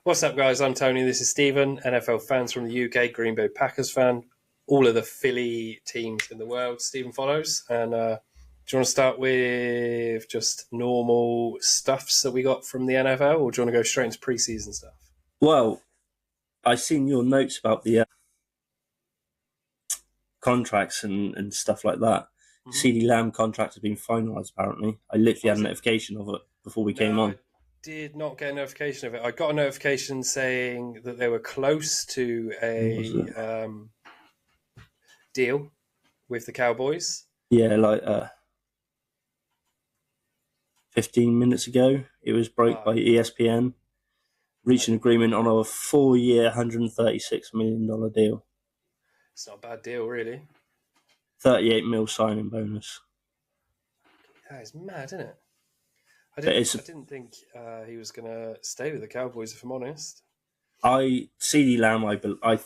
What's up, guys? I'm Tony. This is Stephen, NFL fans from the UK, Green Bay Packers fan, all of the Philly teams in the world. Stephen follows. And do you want to start with just normal stuffs that we got from the NFL, or do you want to go straight into preseason stuff? Well, I seen your notes about the contracts and stuff like that. Mm-hmm. CeeDee Lamb contract has been finalised, apparently. I literally had a notification of it before we came on. I did not get a notification of it. I got a notification saying that they were close to a deal with the Cowboys. Yeah, like 15 minutes ago, it was broke by ESPN. Reached an agreement on a 4-year, $136 million deal. It's not a bad deal, really. 38 mil signing bonus. That is mad, isn't it? I didn't think he was going to stay with the Cowboys, if I'm honest. CeeDee Lamb, I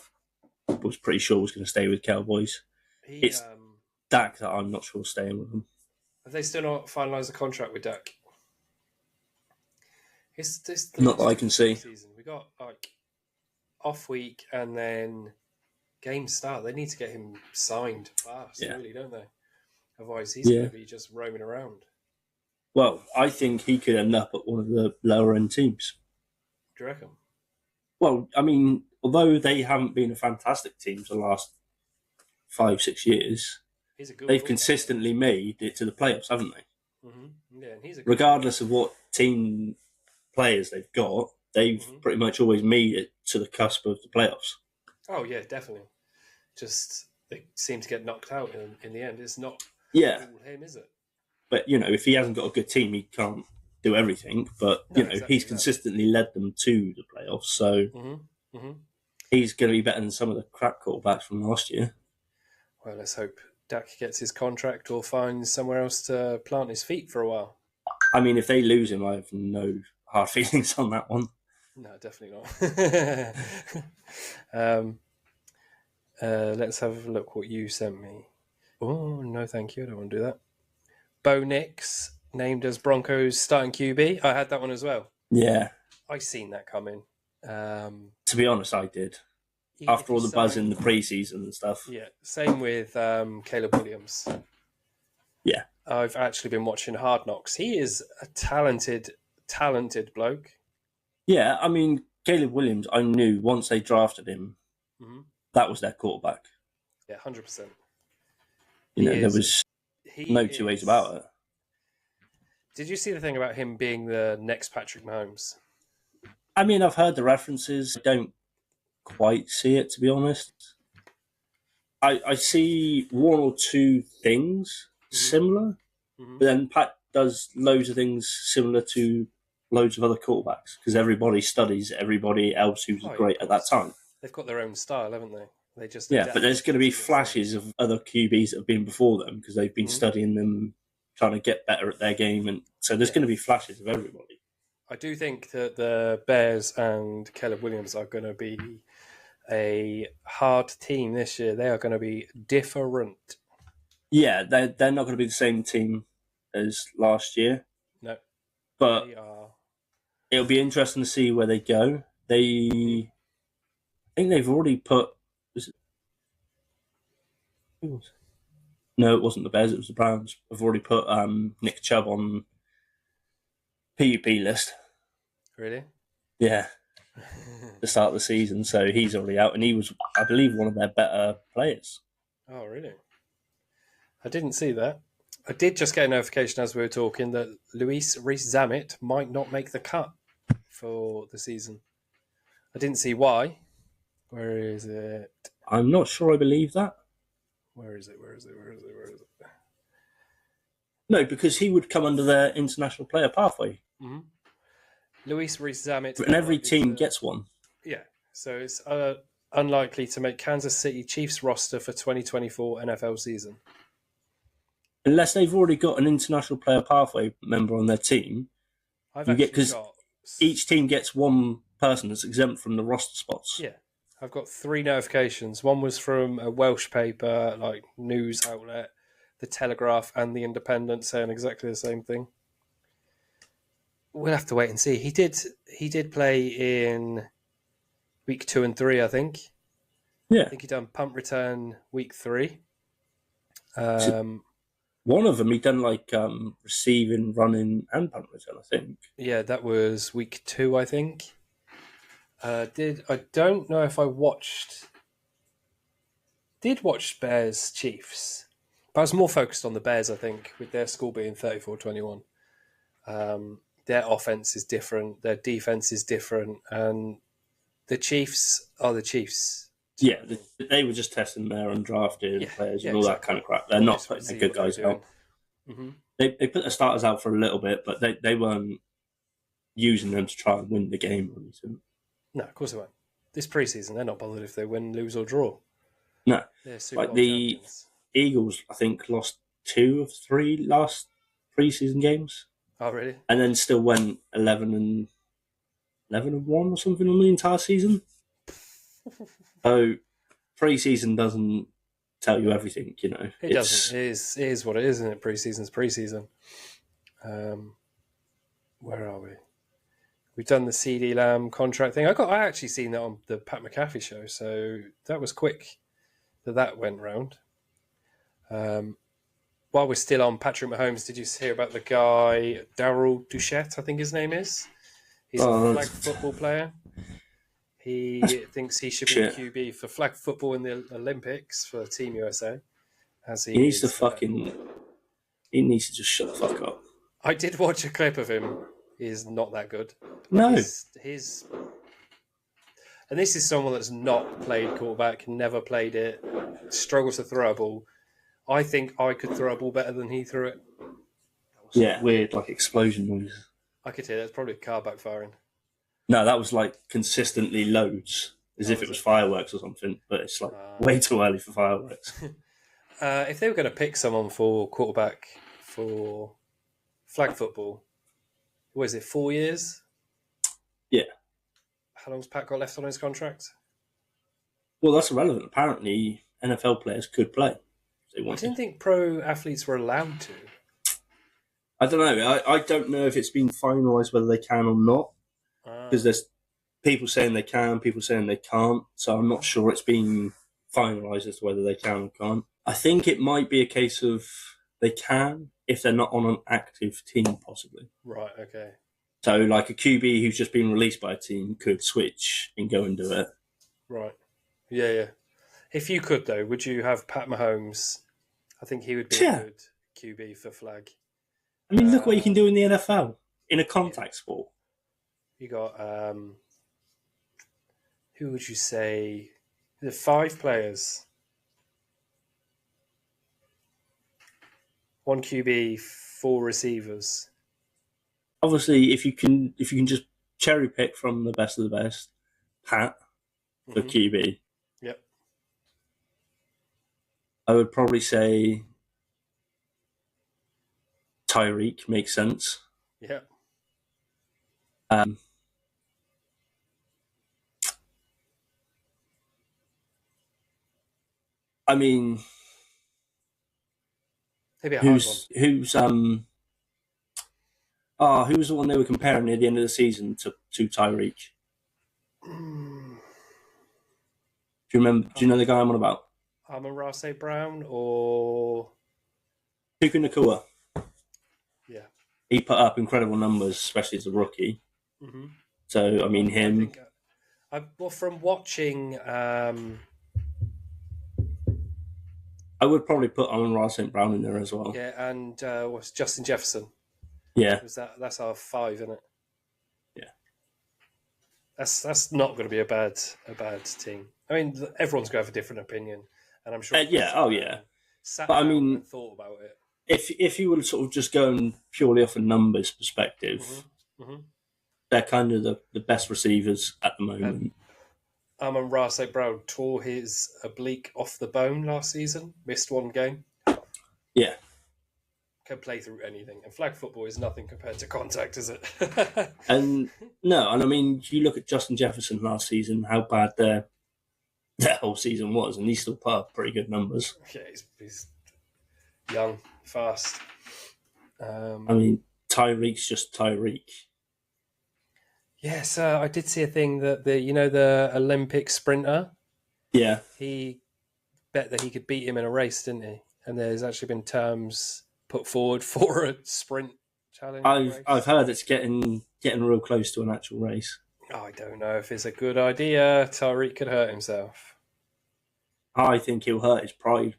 was pretty sure was going to stay with Cowboys. It's Dak that I'm not sure staying with them. Have they still not finalised the contract with Dak? Not that I can see. Season. We got off week and then game start. They need to get him signed fast, really, don't they? Otherwise, he's going to be just roaming around. Well, I think he could end up at one of the lower-end teams. Do you reckon? Well, I mean, although they haven't been a fantastic team for the last 5-6 years, they've consistently made it to the playoffs, haven't they? Mm-hmm. Yeah, and he's regardless of what team players they've got, they've pretty much always made it to the cusp of the playoffs. Oh, yeah, definitely. Just they seem to get knocked out in the end. It's not all him, is it? But, if he hasn't got a good team, he can't do everything. But, he's consistently led them to the playoffs. So he's going to be better than some of the crap quarterbacks from last year. Well, let's hope Dak gets his contract or finds somewhere else to plant his feet for a while. I mean, if they lose him, I have no hard feelings on that one. No, definitely not. Let's have a look what you sent me. Oh, no, thank you. I don't want to do that. Bo Nix named as Broncos starting QB. I had that one as well. Yeah. I seen that coming. To be honest, I did. After all the buzz in the preseason and stuff. Yeah, same with Caleb Williams. Yeah. I've actually been watching Hard Knocks. He is a talented bloke. Yeah, I mean, Caleb Williams, I knew once they drafted him, that was their quarterback. Yeah, 100%. There was no two ways about it. Did you see the thing about him being the next Patrick Mahomes? I mean, I've heard the references. I don't quite see it, to be honest. I see one or two things similar, but then Pat does loads of things similar to loads of other quarterbacks because everybody studies everybody else who's great at that time. They've got their own style, haven't they? They just but there's going to be flashes of other QBs that have been before them because they've been studying them, trying to get better at their game, and so there's going to be flashes of everybody. I do think that the Bears and Caleb Williams are going to be a hard team this year. They are going to be different. Yeah, they're not going to be the same team as last year. No, but it'll be interesting to see where they go. I think they've already put. No, it wasn't the Bears. It was the Browns. I've already put Nick Chubb on PUP list. Really? Yeah. The start of the season, so he's already out, and he was, I believe, one of their better players. Oh, really? I didn't see that. I did just get a notification as we were talking that Luis Rees-Zammit might not make the cut for the season. I didn't see why. Where is it? I'm not sure I believe that. Where is it? No, because he would come under their international player pathway. Mm-hmm. Luis Rees-Zammit. And every team gets one. Yeah, so it's unlikely to make Kansas City Chiefs roster for 2024 NFL season. Unless they've already got an international player pathway member on their team. Because each team gets one person that's exempt from the roster spots. Yeah. I've got 3 notifications. One was from a Welsh paper, like news outlet, The Telegraph and The Independent, saying exactly the same thing. we'll have to wait and see. He did play in week 2 and 3, I think. Yeah. I think he done punt return week 3. One of them he done like receiving, running, and punt return, I think. Yeah, that was week 2, I think. I don't know if I did watch Bears Chiefs, but I was more focused on the Bears, I think, with their score being 34-21. Their offense is different, their defense is different, and the Chiefs are the Chiefs. Yeah, they were just testing their undrafted players and all that kind of crap. They're not putting their good guys out. Mm-hmm. They put their starters out for a little bit, but they weren't using them to try and win the game or anything. No, of course they won't. This preseason, they're not bothered if they win, lose, or draw. No. They're Super like Bowl the champions. Eagles, I think, lost 2 of 3 last preseason games. Oh, really? And then still went 11-1 or something on the entire season. So preseason doesn't tell you everything, you know. It doesn't. It is what it is, isn't it? Preseason's preseason. Where are we? We've done the CD Lamb contract thing. I actually seen that on the Pat McAfee show, so that was quick that went round. While we're still on Patrick Mahomes, did you hear about the guy, Darryl Duchette, I think his name is? He's a flag football player. He thinks he should be QB for flag football in the Olympics for Team USA. He needs to just shut the fuck up. I did watch a clip of him. He's not that good. No. And this is someone that's not played quarterback, never played it, struggles to throw a ball. I think I could throw a ball better than he threw it. Yeah, weird, like explosion noise. I could hear that's probably a car backfiring. No, that was like consistently loads, as if it was fireworks or something, but it's like way too early for fireworks. If they were going to pick someone for quarterback for flag football, what is it, 4 years? Yeah. How long's Pat got left on his contract? Well, that's irrelevant. Apparently, NFL players could play. I didn't think pro athletes were allowed to. I don't know. I don't know if it's been finalised whether they can or not. Because there's people saying they can, people saying they can't. So I'm not sure it's been finalised as to whether they can or can't. I think it might be a case of they can if they're not on an active team, possibly. Right, okay. So like a QB who's just been released by a team could switch and go and do it. Right. Yeah. If you could, though, would you have Pat Mahomes? I think he would be a good QB for flag. I mean, look what you can do in the NFL, in a contact sport. You got, who would you say? The 5 players. 1 QB, 4 receivers. Obviously, if you can just cherry pick from the best of the best, Pat for QB. Yep. I would probably say Tyreek makes sense. Yeah. I mean, who's who was the one they were comparing at the end of the season to Tyreek? Do you remember? Do you know the guy I'm on about? Amon-Ra St. Brown or Puka Nacua. Yeah. He put up incredible numbers, especially as a rookie. Mm-hmm. So, I mean, him... well, from watching... I would probably put Amon-Ra St. Brown in there as well. Yeah, and what's Justin Jefferson? Yeah. That's our 5, isn't it? Yeah. That's not going to be a bad team. I mean, everyone's going to have a different opinion, and I'm sure. But I mean, thought about it. If you were sort of just going purely off a numbers perspective, they're kind of the best receivers at the moment. Amon-Ra St. Brown tore his oblique off the bone last season, missed 1 game. Yeah. Can play through anything. And flag football is nothing compared to contact, is it? And I mean, you look at Justin Jefferson last season, how bad their whole season was, and he still put up pretty good numbers. Yeah, he's young, fast. I mean, Tyreek's just Tyreek. Yes, I did see a thing that the Olympic sprinter, Yeah, he bet that he could beat him in a race, didn't he? And there's actually been terms put forward for a sprint challenge I've race. heard it's getting real close to an actual race. Oh, I don't know if it's a good idea. Tariq could hurt himself. I think he'll hurt his pride.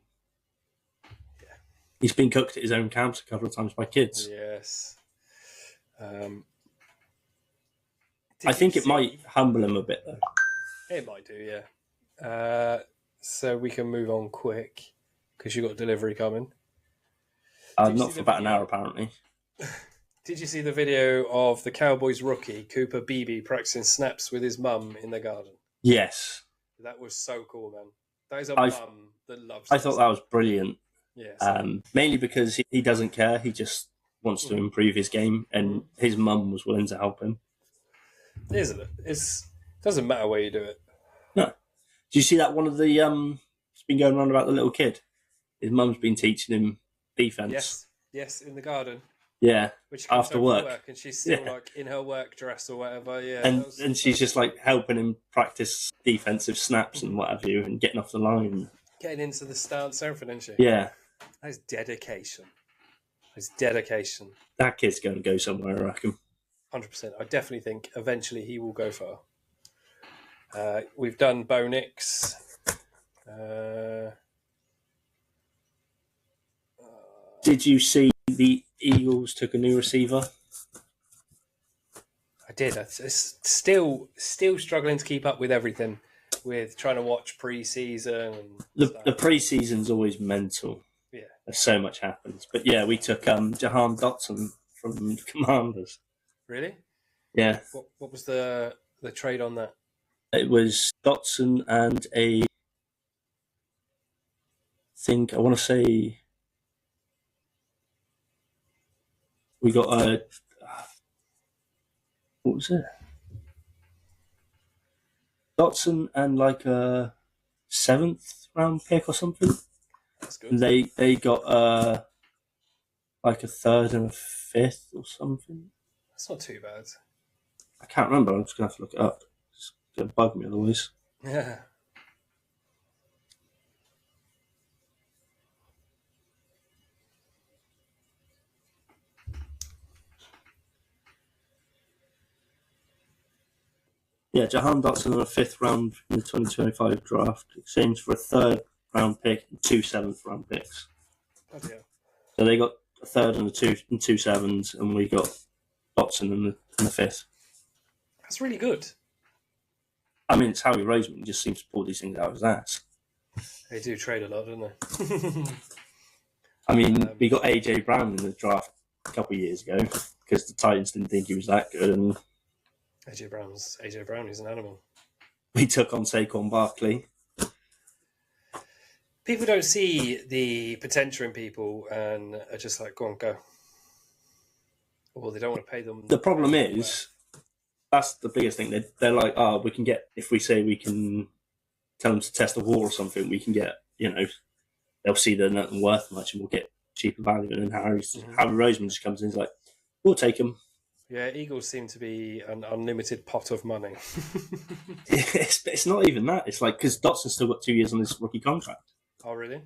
Yeah. He's been cooked at his own camps a couple of times by kids. Yes. I think it might humble him a bit, though. It might do, yeah. So we can move on quick because you've got delivery coming. Not for about an hour, apparently. Did you see the video of the Cowboys rookie, Cooper Beebe, practicing snaps with his mum in the garden? Yes. That was so cool, man. That is a mum that loves I thought that was brilliant. Yes. Mainly because he doesn't care. He just wants to improve his game, and his mum was willing to help him. Isn't it? It doesn't matter where you do it. No. Do you see that one of the it's been going around about the little kid? His mum's been teaching him defense. Yes, in the garden. Yeah, which after work, and she's still like in her work dress or whatever. Yeah, and she's just like helping him practice defensive snaps and what have you, and getting off the line, getting into the stance, everything, isn't she? Yeah, that's dedication. It's dedication. That kid's going to go somewhere, I reckon. 100%. I definitely think eventually he will go far. We've done Bo Nix. Did you see the Eagles took a new receiver? I did. It's still struggling to keep up with everything, with trying to watch pre-season. The pre-season's always mental. Yeah. So much happens. But yeah, we took Jahan Dotson from Commanders. Really? Yeah. What was the trade on that? It was Dotson and I want to say we got what was it? Dotson and like a 7th round pick or something. That's good. And they got like a 3rd and a 5th or something. That's not too bad. I can't remember. I'm just gonna have to look it up. It's gonna bug me otherwise. Yeah. Yeah, Jahan Dotson on a 5th round in the 2025 draft, exchanged for a 3rd round pick and 2 7th round picks. Oh dear. So they got a 3rd and two 7s, and we got Dotson in the 5th. That's really good. I mean, it's Howie Roseman. He just seems to pull these things out of his ass. They do trade a lot, don't they? I mean, we got AJ Brown in the draft a couple of years ago because the Titans didn't think he was that good, and AJ Brown is an animal. We took on Saquon Barkley. People don't see the potential in people and are just like, go on, go. Or they don't want to pay them. The problem is, that's the biggest thing. They're like, oh, we can get, if we say we can tell them to test a wall or something, we can get, they'll see they're not worth much and we'll get cheaper value. And then Harry Roseman just comes in and is like, we'll take him. Yeah, Eagles seem to be an unlimited pot of money. It's not even that. It's like, because Dotson's still got 2 years on his rookie contract. Oh, really?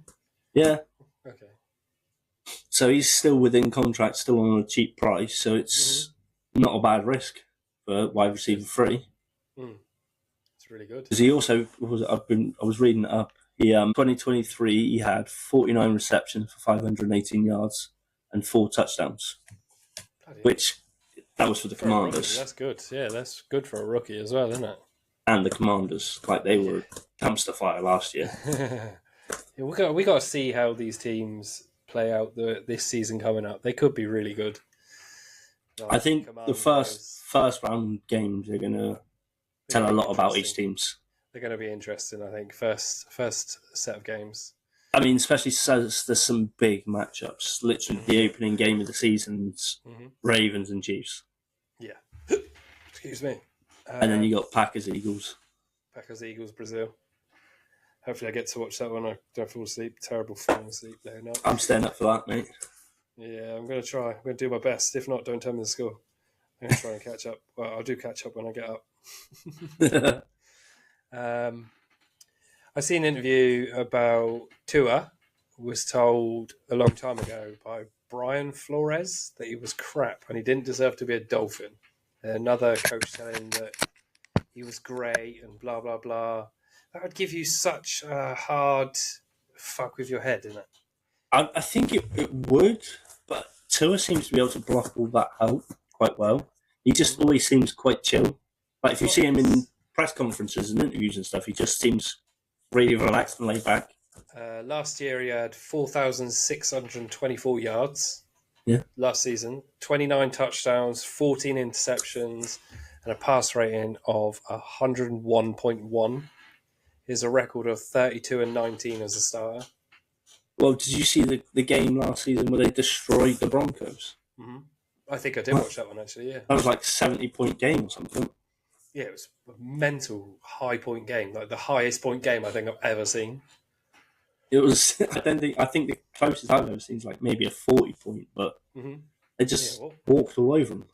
Yeah. Okay. So he's still within contract, still on a cheap price. So it's not a bad risk for wide receiver 3. It's really good. Because he also I was reading it up. He 2023 he had 49 receptions for 518 yards and 4 touchdowns, which that was for the Commanders. That's good. Yeah, that's good for a rookie as well, isn't it? And the Commanders, like they were a dumpster fire last year. Yeah, we got to see how these teams play out this season coming up. They could be really good. I think the first round games are going to tell a lot about each teams. They're going to be interesting, I think. First set of games. I mean, especially since there's some big matchups. Literally, the opening game of the season's Ravens and Chiefs. Yeah. Excuse me. And then you got Packers, Eagles. Brazil. Hopefully I get to watch that one. I don't fall asleep. Terrible falling asleep there now. I'm staying up for that, mate. Yeah, I'm going to try. I'm going to do my best. If not, don't tell me the score. I'm going to try and catch up. Well, I'll do catch up when I get up. I seen an interview about Tua. Was told a long time ago by Brian Flores that he was crap and he didn't deserve to be a Dolphin. Another coach telling him that he was great and blah blah blah. That would give you such a hard fuck with your head, isn't it? I think it would, but Tua seems to be able to block all that out quite well. He just always seems quite chill. Like if you see him in press conferences and interviews and stuff, he just seems really relaxed and laid back. Last year he had 4,624 yards. Yeah. Last season, 29 touchdowns, 14 interceptions, and a pass rating of 101.1. He's a record of 32-19 as a starter. Well, did you see the game last season where they destroyed the Broncos? Mm-hmm. I think I did watch that one, actually, yeah. That was like 70-point game or something. Yeah, it was a mental high-point game, like the highest point game I think I've ever seen. It was. I think the closest I've ever seen is like maybe a 40-point, but they just walked all over them.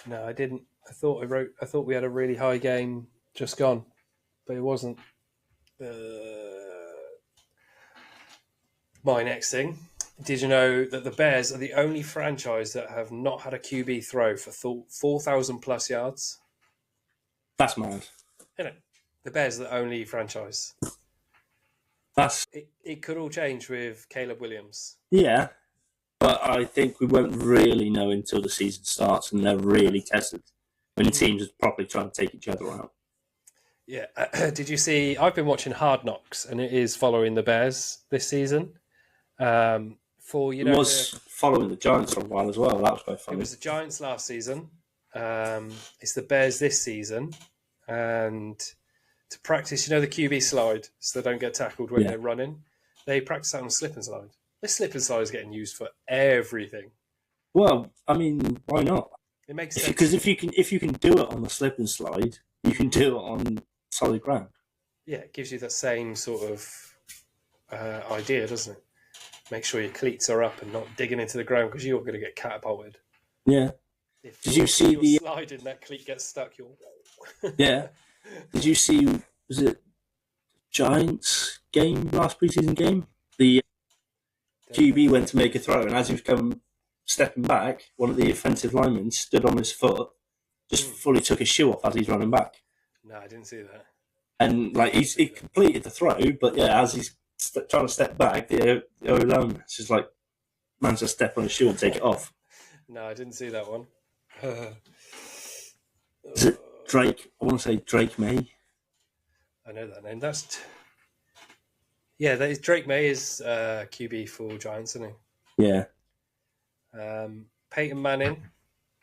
No, I didn't. I thought we had a really high game just gone, but it wasn't. My next thing. Did you know that the Bears are the only franchise that have not had a QB throw for 4,000 plus yards? That's mad. Isn't it? The Bears are the only franchise. It could all change with Caleb Williams. Yeah, but I think we won't really know until the season starts and they're really tested when the teams are properly trying to take each other out. Yeah. Did you see? I've been watching Hard Knocks, and it is following the Bears this season. It was following the Giants for a while as well. That was quite funny. It was the Giants last season. It's the Bears this season, and to practice, the QB slide, so they don't get tackled when they're running. They practice that on a slip and slide. This slip and slide is getting used for everything. Well, I mean, why not? It makes sense because if you can do it on the slip and slide, you can do it on solid ground. Yeah, it gives you that same sort of idea, doesn't it? Make sure your cleats are up and not digging into the ground because you're going to get catapulted. Yeah. Did you see the sliding that cleat gets stuck? Yeah. Did you see? Was it Giants game last preseason game? The QB went to make a throw, and as he was stepping back, one of the offensive linemen stood on his foot, just fully took his shoe off as he's running back. No, I didn't see that. And he completed the throw, but yeah, as he's trying to step back, the O-line is just like managed to step on his shoe and take it off. No, I didn't see that one. Is it Drake? I want to say Drake May. I know that name. That is Drake May is QB for Giants, isn't he? Yeah. Peyton Manning.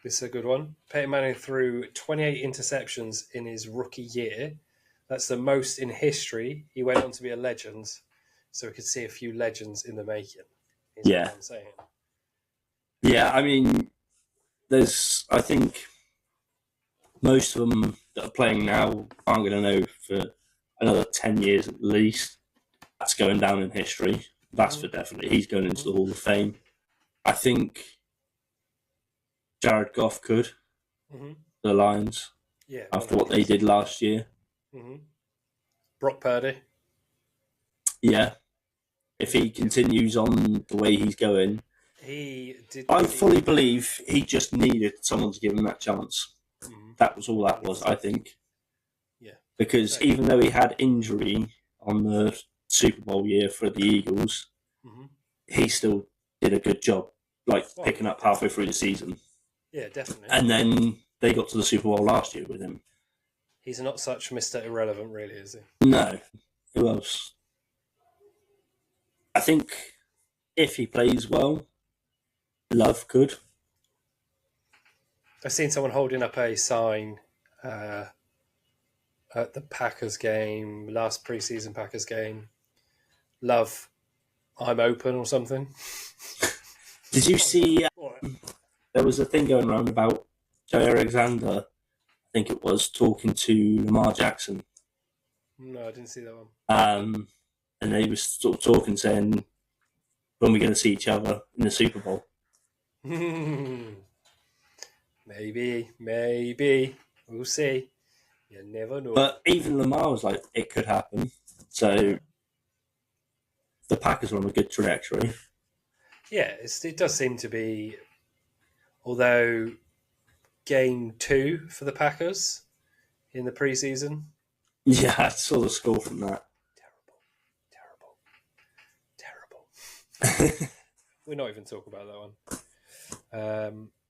This is a good one. Peyton Manning threw 28 interceptions in his rookie year. That's the most in history. He went on to be a legend, so we could see a few legends in the making. Yeah. What I'm saying. Yeah, I mean, I think most of them that are playing now aren't going to know for another 10 years at least. That's going down in history. That's for definitely. He's going into the Hall of Fame. I think Jared Goff could. The Lions. Yeah. After what they did last year. Brock Purdy. Yeah. If he continues on the way he's going, I fully believe he just needed someone to give him that chance. That was all that was, I think. Yeah. Because even though he had injury on the Super Bowl year for the Eagles, he still did a good job, picking up halfway through the season. Yeah, definitely. And then they got to the Super Bowl last year with him. He's not such Mr. Irrelevant, really, is he? No. Who else? I think if he plays well, Love could. I've seen someone holding up a sign at the Packers game, last preseason Packers game. Love, I'm open or something. Did you see? There was a thing going around about Jay Alexander, I think it was, talking to Lamar Jackson. No, I didn't see that one. And they were sort of talking, saying, when we're going to see each other in the Super Bowl. Maybe. We'll see. You never know. But even Lamar was like, it could happen. So the Packers are on a good trajectory. Yeah, it does seem to be, although game 2 for the Packers in the preseason. Yeah, I saw the score from that. Terrible. We're not even talking about that one.